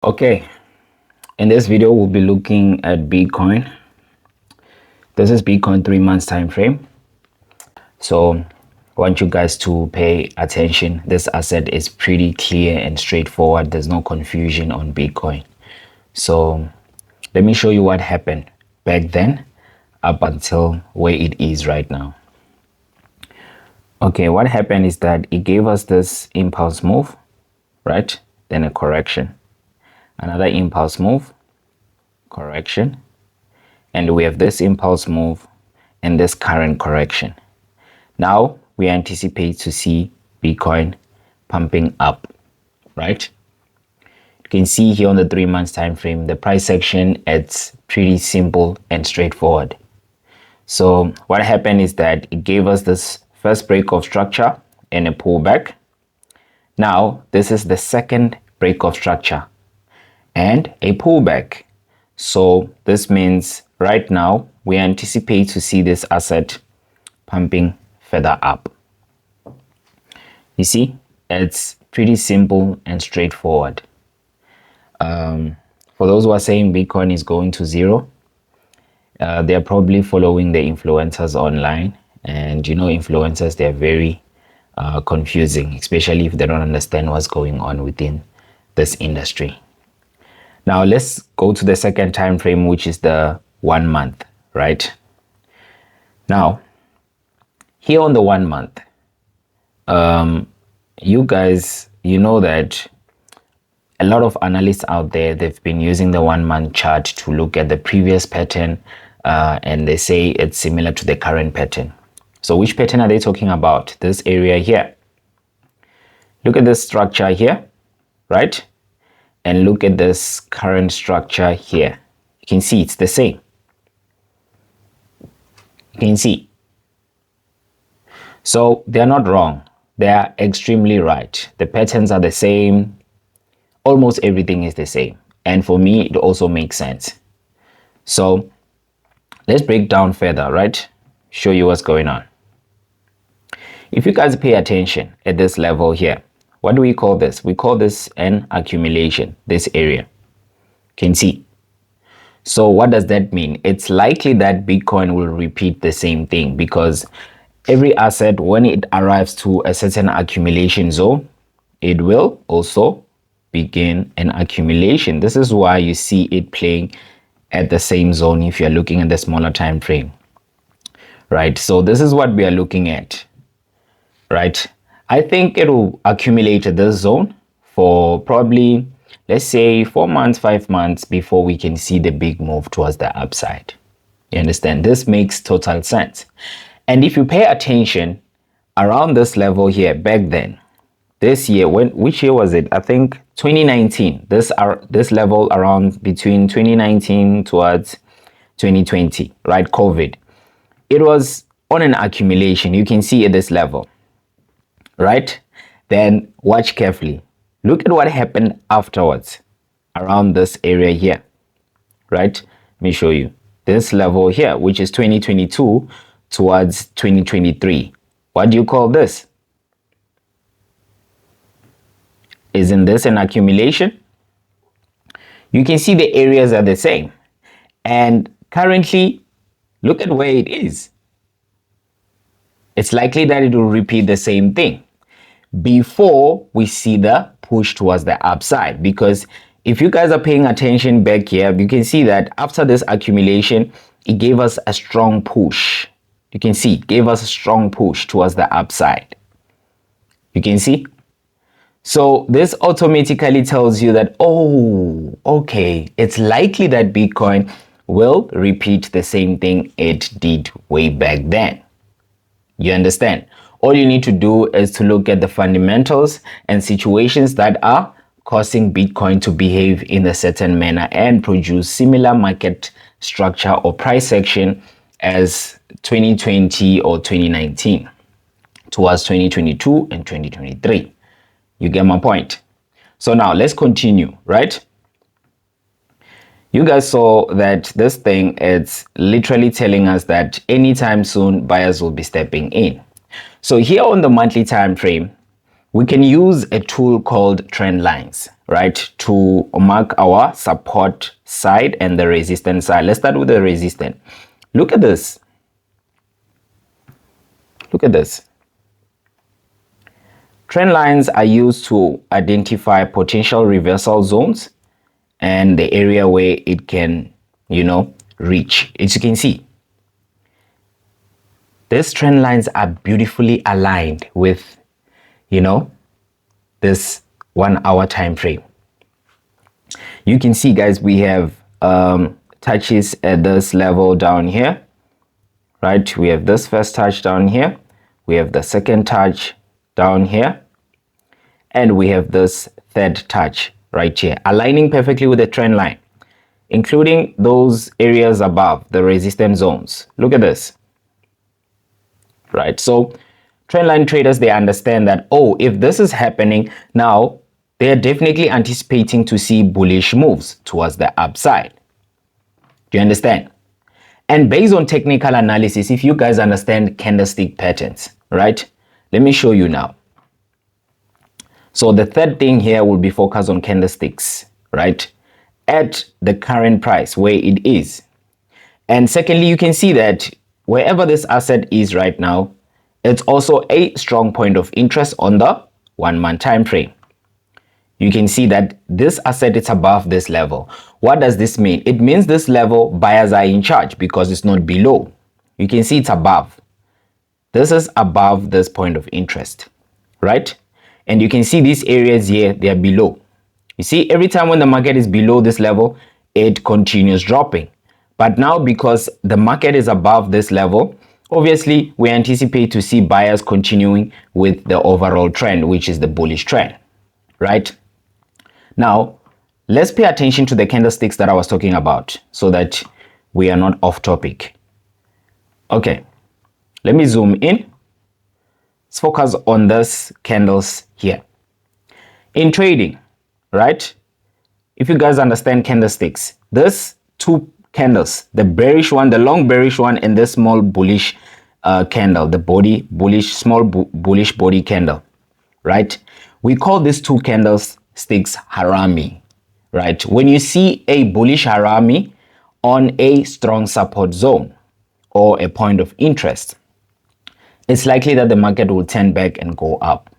Okay, in this video we'll be looking at Bitcoin. This is Bitcoin 3 months time frame. So I want you guys to pay attention. This asset is pretty clear and straightforward. There's no confusion on Bitcoin. So let me show you what happened back then up until where it is right now. Okay, what happened is that it gave us this impulse move, right? Then a correction, another impulse move, correction, and we have this impulse move and this current correction. Now we anticipate to see Bitcoin pumping up, right? You can see here on the 3 months time frame, the price action, it's pretty simple and straightforward. So what happened is that it gave us this first break of structure and a pullback. Now this is the second break of structure and a pullback. So this means right now we anticipate to see this asset pumping further up. You see, it's pretty simple and straightforward. For those who are saying Bitcoin is going to zero, they're probably following the influencers online, and you know, influencers, they're very confusing, especially if they don't understand what's going on within this industry. Now let's go to the second time frame, which is the 1 month, right? Now here on the 1 month, you guys, you know that a lot of analysts out there, they've been using the 1 month chart to look at the previous pattern, and they say it's similar to the current pattern. So which pattern are they talking about? This area here. Look at this structure here, right? And look at this current structure here. You can see it's the same. You can see. So they're not wrong. They are extremely right. The patterns are the same. Almost everything is the same. And for me, it also makes sense. So let's break down further, right? Show you what's going on. If you guys pay attention at this level here, what do we call this? We call this an accumulation, this area. You can see. So what does that mean? It's likely that Bitcoin will repeat the same thing, because every asset, when it arrives to a certain accumulation zone, it will also begin an accumulation. This is why you see it playing at the same zone if you're looking at the smaller time frame, right? So this is what we are looking at, right? I think it will accumulate at this zone for probably, let's say, 4 months, 5 months before we can see the big move towards the upside. You understand? This makes total sense. And if you pay attention around this level here, back then, this year, which year was it? I think 2019. This level around between 2019 towards 2020, right? COVID. It was on an accumulation. You can see at this level, right? Then watch carefully. Look at what happened afterwards around this area here, right? Let me show you this level here, which is 2022 towards 2023. What do you call this? Isn't this an accumulation? You can see the areas are the same. And currently, look at where it is. It's likely that it will repeat the same thing before we see the push towards the upside. Because if you guys are paying attention back here, you can see that after this accumulation, it gave us a strong push. You can see it gave us a strong push towards the upside. You can see. So this automatically tells you that, oh, okay, it's likely that Bitcoin will repeat the same thing it did way back then. You understand? All you need to do is to look at the fundamentals and situations that are causing Bitcoin to behave in a certain manner and produce similar market structure or price action as 2020 or 2019 towards 2022 and 2023. You get my point? So now let's continue, right? You guys saw that this thing is literally telling us that anytime soon buyers will be stepping in. So here on the monthly time frame, we can use a tool called trend lines, right, to mark our support side and the resistance side. Let's start with the resistance. Look at this. Look at this. Trend lines are used to identify potential reversal zones and the area where it can, reach. As you can see, these trend lines are beautifully aligned with, this 1 hour time frame. You can see, guys, we have touches at this level down here, right? We have this first touch down here. We have the second touch down here. And we have this third touch right here, aligning perfectly with the trend line, including those areas above the resistance zones. Look at this, right? So trend line traders, they understand that, oh, if this is happening now, they are definitely anticipating to see bullish moves towards the upside. Do you understand? And based on technical analysis, if you guys understand candlestick patterns, right? Let me show you now. So the third thing here will be focused on candlesticks, right? At the current price where it is. And secondly, you can see that wherever this asset is right now, it's also a strong point of interest on the 1 month time frame. You can see that this asset is above this level. What does this mean? It means this level buyers are in charge because it's not below. You can see it's above. This is above this point of interest, right? And you can see these areas here, they are below. You see, every time when the market is below this level, it continues dropping. But now, because the market is above this level, obviously, we anticipate to see buyers continuing with the overall trend, which is the bullish trend, right? Now, let's pay attention to the candlesticks that I was talking about so that we are not off topic. Okay, let me zoom in. Let's focus on this candles here. In trading, right? If you guys understand candlesticks, this two candles, the bearish one, the long bearish one, and this small bullish candle, the body bullish, small bullish body candle, right? We call these two candlesticks harami, right? When you see a bullish harami on a strong support zone or a point of interest, it's likely that the market will turn back and go up.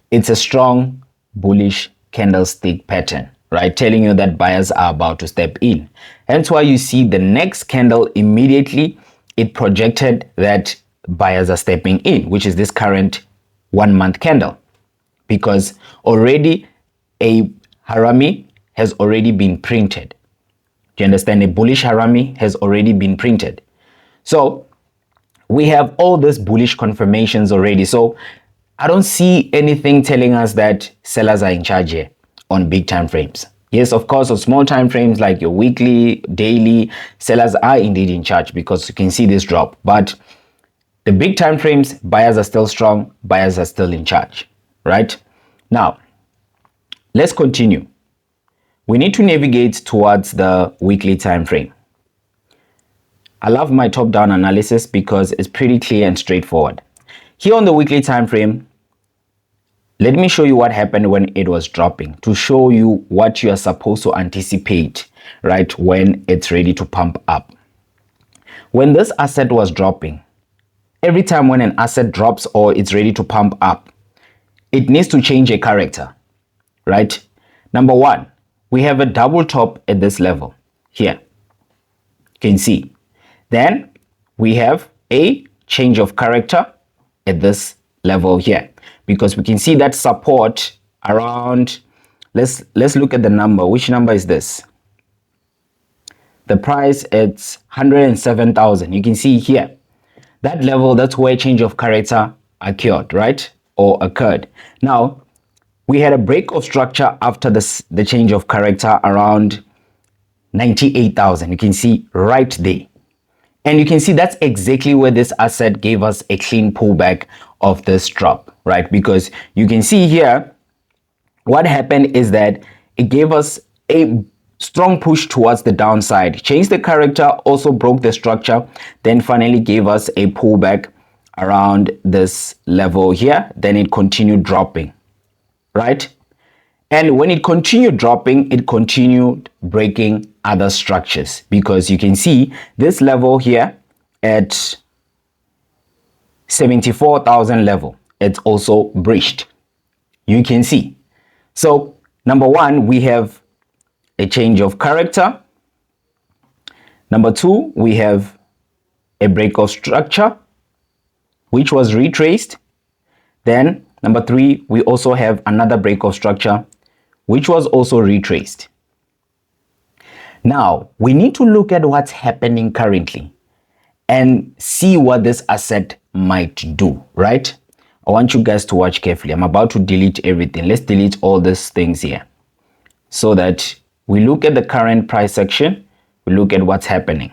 It's a strong bullish candlestick pattern, right? Telling you that buyers are about to step in. Hence why you see the next candle immediately, it projected that buyers are stepping in, which is this current 1 month candle, because already a harami has already been printed. Do you understand? A bullish harami has already been printed. So we have all these bullish confirmations already. So I don't see anything telling us that sellers are in charge here on big time frames. Yes, of course, on small time frames like your weekly, daily, sellers are indeed in charge because you can see this drop. But the big time frames, buyers are still strong, buyers are still in charge, right? Now, let's continue. We need to navigate towards the weekly time frame. I love my top-down analysis because it's pretty clear and straightforward. Here on the weekly time frame, let me show you what happened when it was dropping to show you what you are supposed to anticipate, right, when it's ready to pump up. When this asset was dropping, every time when an asset drops or it's ready to pump up, it needs to change a character, right? Number one, we have a double top at this level here. You can see. Then we have a change of character at this level here, because we can see that support around, let's look at the number. Which number is this? The price, it's 107,000. You can see here, that level, that's where change of character occurred, right? Or occurred. Now, we had a break of structure after the change of character around 98,000. You can see right there. And you can see that's exactly where this asset gave us a clean pullback of this drop, right? Because you can see here, what happened is that it gave us a strong push towards the downside, changed the character, also broke the structure, then finally gave us a pullback around this level here. Then it continued dropping, right? And when it continued dropping, it continued breaking other structures, because you can see this level here at 74,000 level, it's also breached. You can see. So number one, we have a change of character. Number two, we have a break of structure, which was retraced. Then number three, we also have another break of structure, which was also retraced. Now, we need to look at what's happening currently and see what this asset might do, right? I want you guys to watch carefully. I'm about to delete everything. Let's delete all these things here so that we look at the current price section. We look at what's happening.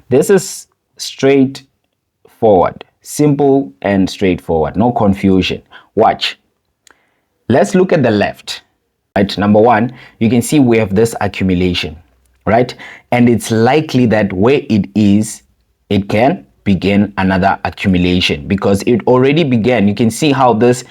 This is straightforward, simple and straightforward, no confusion. Watch. Let's look at the left. Right, number one, you can see we have this accumulation, right? And it's likely that where it is, it can begin another accumulation, because it already began. You can see how this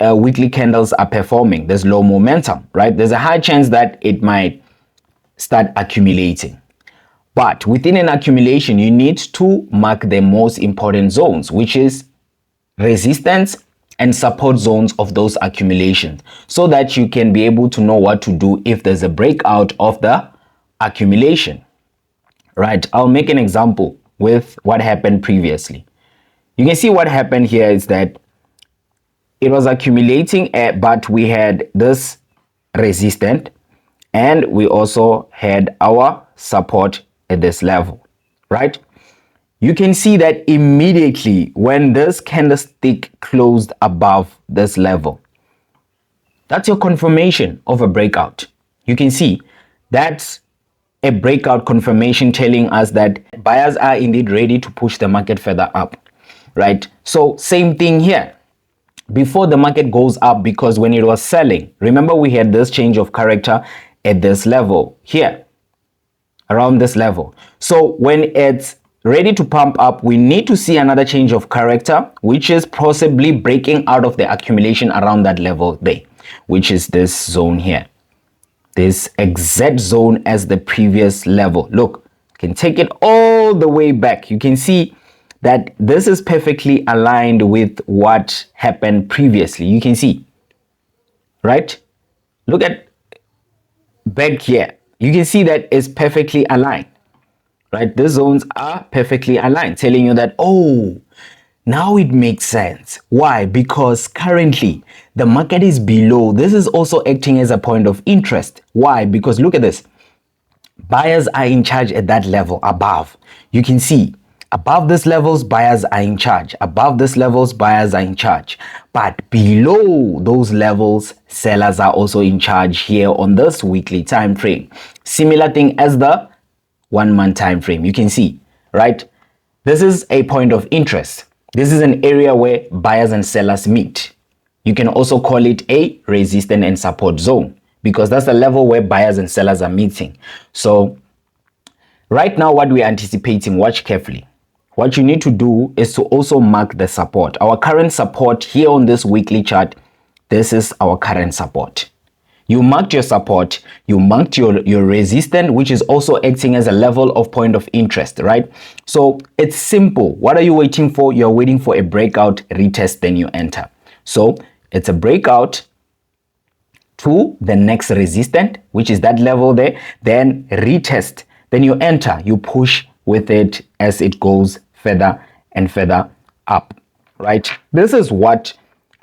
weekly candles are performing. There's low momentum, right? There's a high chance that it might start accumulating. But within an accumulation, you need to mark the most important zones, which is resistance and support zones of those accumulations, so that you can be able to know what to do if there's a breakout of the accumulation, right? I'll make an example with what happened previously. You can see what happened here is that it was accumulating, but we had this resistance and we also had our support at this level, right? You can see that immediately when this candlestick closed above this level, that's your confirmation of a breakout. You can see that's a breakout confirmation telling us that buyers are indeed ready to push the market further up, right? So same thing here. Before the market goes up, because when it was selling, remember we had this change of character at this level here, around this level. So when it's ready to pump up, we need to see another change of character, which is possibly breaking out of the accumulation around that level there, which is this zone here, this exact zone as the previous level. Look, you can take it all the way back. You can see that this is perfectly aligned with what happened previously. You can see, right? Look at back here. You can see that it's perfectly aligned. Right, the zones are perfectly aligned, telling you that, oh, now it makes sense. Why? Because currently the market is below. This is also acting as a point of interest. Why? Because look at this. Buyers are in charge at that level above. You can see above these levels, buyers are in charge. Above these levels, buyers are in charge. But below those levels, sellers are also in charge here on this weekly time frame. Similar thing as the 1 month time frame. You can see, right? This is a point of interest. This is an area where buyers and sellers meet. You can also call it a resistance and support zone, because that's the level where buyers and sellers are meeting. So right now, what we're anticipating, watch carefully. What you need to do is to also mark the support. Our current support here on this weekly chart, this is our current support. You marked your support, you marked your resistance, which is also acting as a level of point of interest, right? So it's simple. What are you waiting for? You're waiting for a breakout, retest, then you enter. So it's a breakout to the next resistance, which is that level there, then retest, then you enter, you push with it as it goes further and further up, right? This is what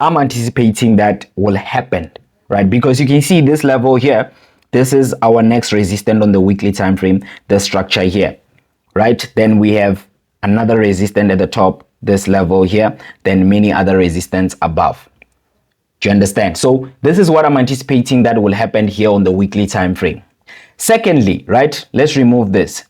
I'm anticipating that will happen, right? Because you can see this level here, this is our next resistance on the weekly time frame, the structure here, right? Then we have another resistance at the top, this level here, then many other resistance above. Do you understand? So this is what I'm anticipating that will happen here on the weekly time frame. Secondly, right, let's remove this.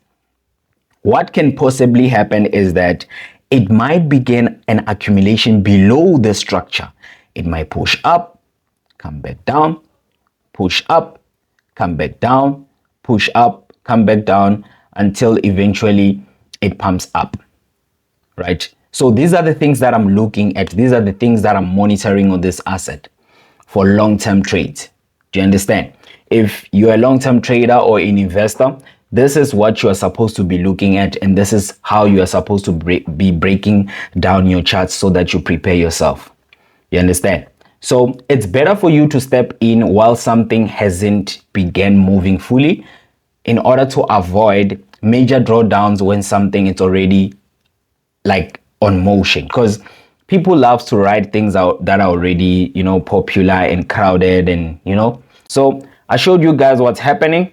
What can possibly happen is that it might begin an accumulation below the structure. It might push up, come back down, push up, come back down, push up, come back down, until eventually it pumps up, right? So these are the things that I'm looking at. These are the things that I'm monitoring on this asset for long-term trades. Do you understand? If you're a long-term trader or an investor, this is what you are supposed to be looking at, and this is how you are supposed to be breaking down your charts so that you prepare yourself. You understand? So it's better for you to step in while something hasn't begun moving fully, in order to avoid major drawdowns when something is already like on motion, because people love to write things out that are already, you know, popular and crowded, and you know. So I showed you guys what's happening.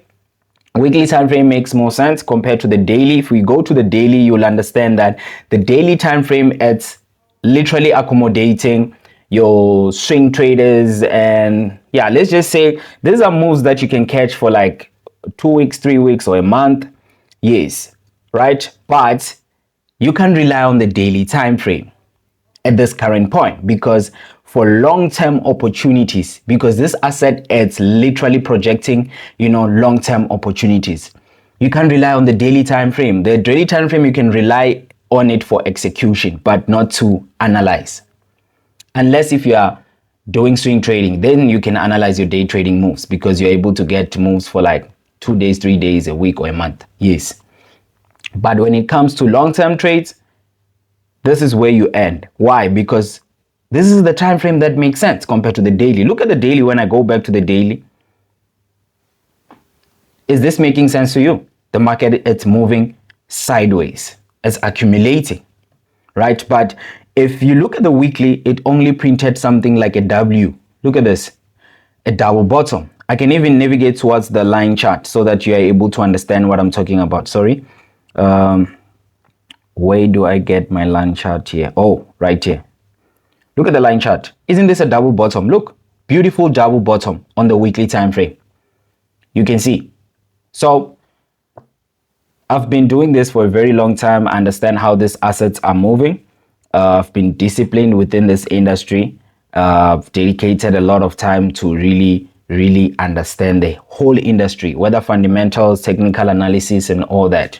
Weekly time frame makes more sense compared to the daily. If we go to the daily, you'll understand that the daily time frame, it's literally accommodating your swing traders. And yeah, let's just say these are moves that you can catch for like 2 weeks, 3 weeks, or a month. Yes, right? But you can rely on the daily time frame at this current point, because for long-term opportunities, because this asset is literally projecting, you know, long-term opportunities, you can rely on the daily time frame. The daily time frame, you can rely on it for execution, but not to analyze. Unless if you are doing swing trading, then you can analyze your day trading moves, because you're able to get moves for like 2 days, 3 days, a week, or a month. Yes. But when it comes to long-term trades, this is where you end. Why? Because this is the time frame that makes sense compared to the daily. Look at the daily. When I go back to the daily, is this making sense to you? The market, it's moving sideways. It's accumulating, right? But if you look at the weekly, it only printed something like a W. Look at this, a double bottom. I can even navigate towards the line chart so that you are able to understand what I'm talking about. Sorry. Where do I get my line chart here? Oh, right here. Look at the line chart. Isn't this a double bottom? Look, beautiful double bottom on the weekly time frame. You can see. So I've been doing this for a very long time. I understand how these assets are moving. I've been disciplined within this industry. I've dedicated a lot of time to really understand the whole industry, whether fundamentals, technical analysis, and all that.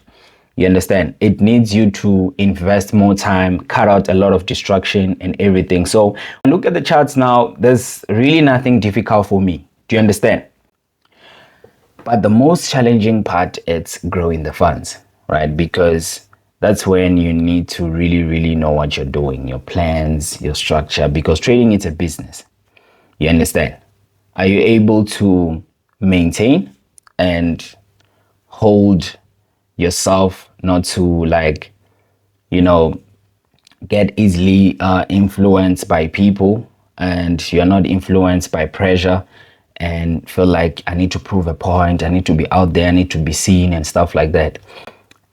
You understand? It needs you to invest more time, cut out a lot of distraction and everything. So look at the charts now. There's really nothing difficult for me. Do you understand? But the most challenging part is growing the funds, right? Because that's when you need to really know what you're doing, your plans, your structure, because trading is a business. You understand? Are you able to maintain and hold yourself not to, like, you know, get easily influenced by people, and you're not influenced by pressure and feel like I need to prove a point, I need to be out there, I need to be seen and stuff like that.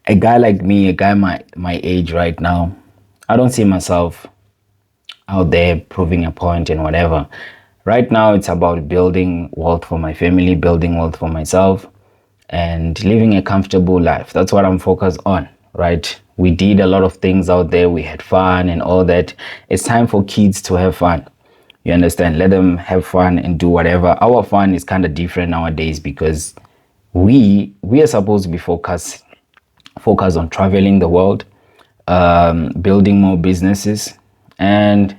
A guy like me, a guy my age right now, I don't see myself out there proving a point and whatever. Right now it's about building wealth for my family, building wealth for myself, and living a comfortable life. That's what I'm focused on, right? We did a lot of things out there. We had fun and all that. It's time for kids to have fun. You understand? Let them have fun and do whatever. Our fun is kind of different nowadays, because we are supposed to be focused on traveling the world, building more businesses, and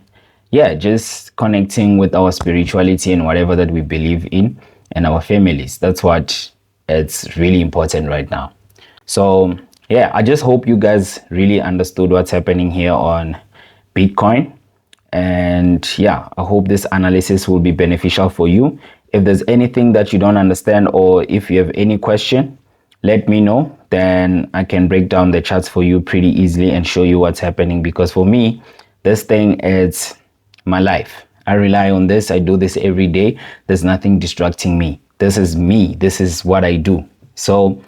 yeah, just connecting with our spirituality and whatever that we believe in, and our families. That's what it's really important right now. So yeah, I just hope you guys really understood what's happening here on Bitcoin. And yeah, I hope this analysis will be beneficial for you. If there's anything that you don't understand, or if you have any question, let me know. Then I can break down the charts for you pretty easily and show you what's happening. Because for me, this thing is my life. I rely on this. I do this every day. There's nothing distracting me. This is me. This is what I do. So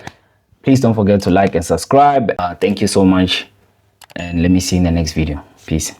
please don't forget to like and subscribe. Thank you so much. And let me see you in the next video. Peace.